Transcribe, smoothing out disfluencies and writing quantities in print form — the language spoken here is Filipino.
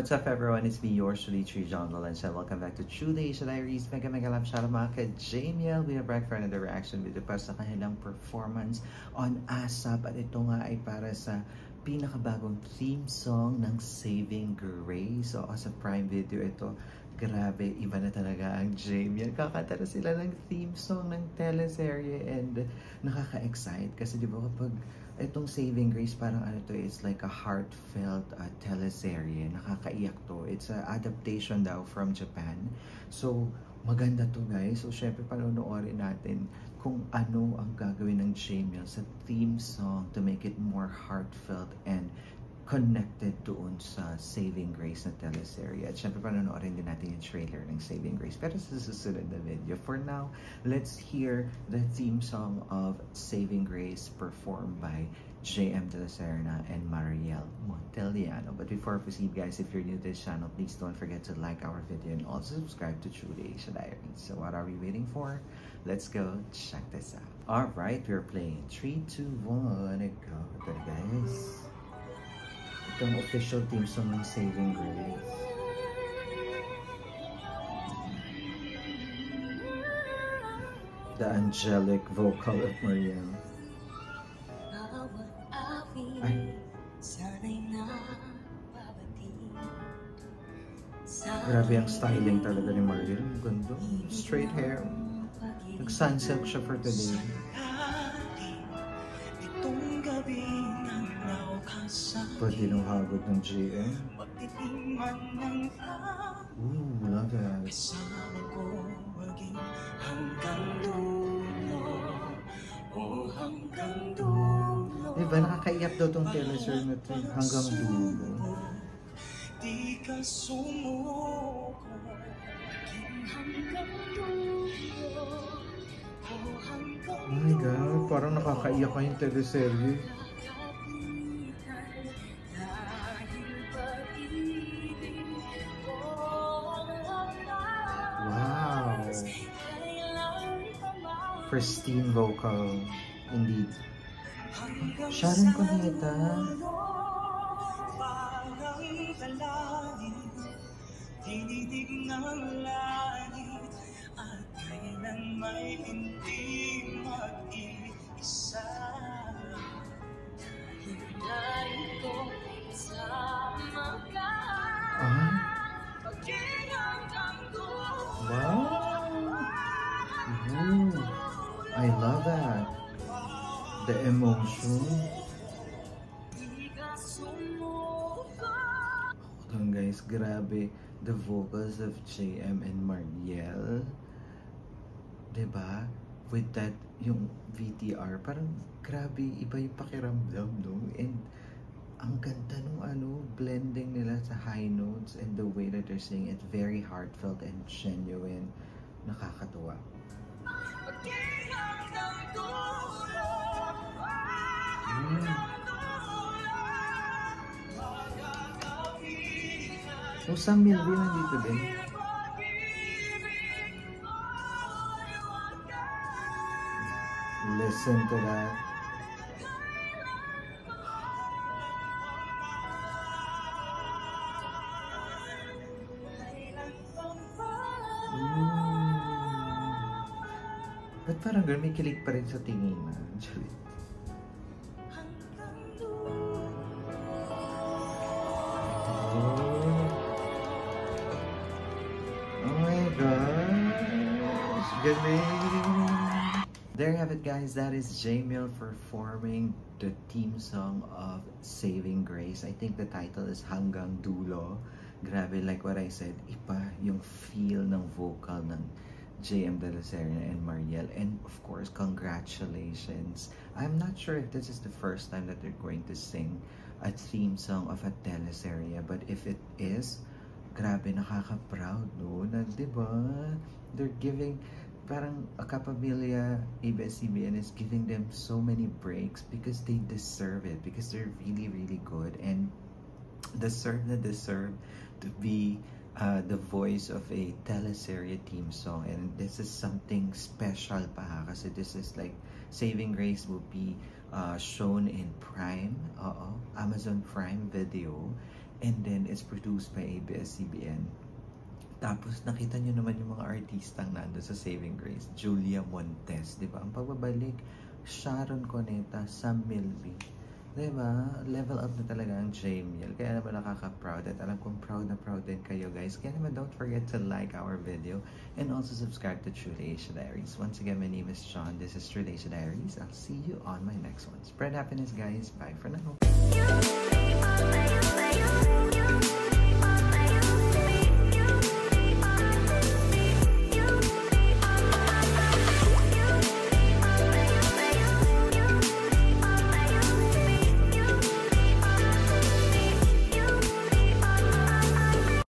What's up everyone, it's me, yours truly, Tree John Valencia. Welcome back to True Asia Diaries. Mega love shout out mga ka-Jamiel. We are back for another reaction video para sa kanilang performance on ASAP. At ito nga ay para sa pinakabagong theme song ng Saving Grace. So as a Prime Video ito, grabe, iba na talaga ang Jamiel. Kakanta na sila ng theme song ng teleserye and nakaka-excite. Kasi di ba kapag itong Saving Grace, parang ano to, it's like a heartfelt teleserye. Nakakaiyak to. It's an adaptation daw from Japan. So, maganda to guys. So, syempre panonoorin natin kung ano ang gagawin ng Jamiel sa theme song to make it more heartfelt and connected doon sa Saving Grace na teleserye. At syempre panonoorin din natin yung trailer ng Saving Grace. Pero sa susunod na video. For now, let's hear the theme song of Saving Grace performed by JM De La Serna and Mariel Monteliano. But before I proceed guys, if you're new to this channel, please don't forget to like our video and also subscribe to True Asia Diaries. So what are we waiting for? Let's go check this out. Alright, we're playing 3, 2, 1, and go. Okay guys. Itong official theme song ng Saving Grace. The angelic vocal of Mariel. Ay. Grabe ang styling talaga ni Mariel. Ang ganda. Straight hair. Nag-sunsilk siya for today. Pwede nung hagod ng JM. Ooh, love that. Diba, nakakaiyak daw tong teleserye na ito hanggang dulo. Oh my God, parang nakakaiyak ka yung teleserye. Wow! Pristine vocal, indeed. Sharon Cuneta. Tinitig ng langit at kailan may hindi mag-iisa. Hinay ko sa magaan. Wow! Ooh, I love that. The emotion. Hold on guys, grabe. The vocals of JM and Mariel. Diba? With that, yung VTR, parang grabe, iba yung pakiramdam, no? And ang ganda nung blending nila sa high notes and the way that they're singing it, very heartfelt and genuine. Nakakatuwa. So, Sam Milby nandito din. Listen to that. Ba't parang ganun, may kilig pa rin sa tingin na? Oh my gosh! Galing! There you have it guys, that is Jamiel performing the theme song of Saving Grace. I think the title is Hanggang Dulo. Grabe, like what I said, iba yung feel ng vocal ng JM De La Serna and Mariel, and of course congratulations. I'm not sure if this is the first time that they're going to sing a theme song of a teleserye, but if it is, grabe, nakaka-proud, no? Na, diba? They're giving, parang a Capabilia ABS-CBN is giving them so many breaks because they deserve it, because they're really, really good and deserve to be the voice of a teleserye theme song. And this is something special pa kasi this is like Saving Grace will be shown in Prime, Amazon Prime Video, And then, it's produced by ABS-CBN. Tapos, nakita nyo naman yung mga artistang nandun sa Saving Grace. Julia Montes, di ba? Ang pagbabalik, Sharon Cuneta, Sam Milby. Di ba? Level up na talaga ang JML. Kaya naman nakaka-proud at alam kong proud na proud din kayo, guys. Kaya naman don't forget to like our video and also subscribe to True Asia Diaries. Once again, my name is John. This is True Asia Diaries. I'll see you on my next one. Spread happiness, guys. Bye for now.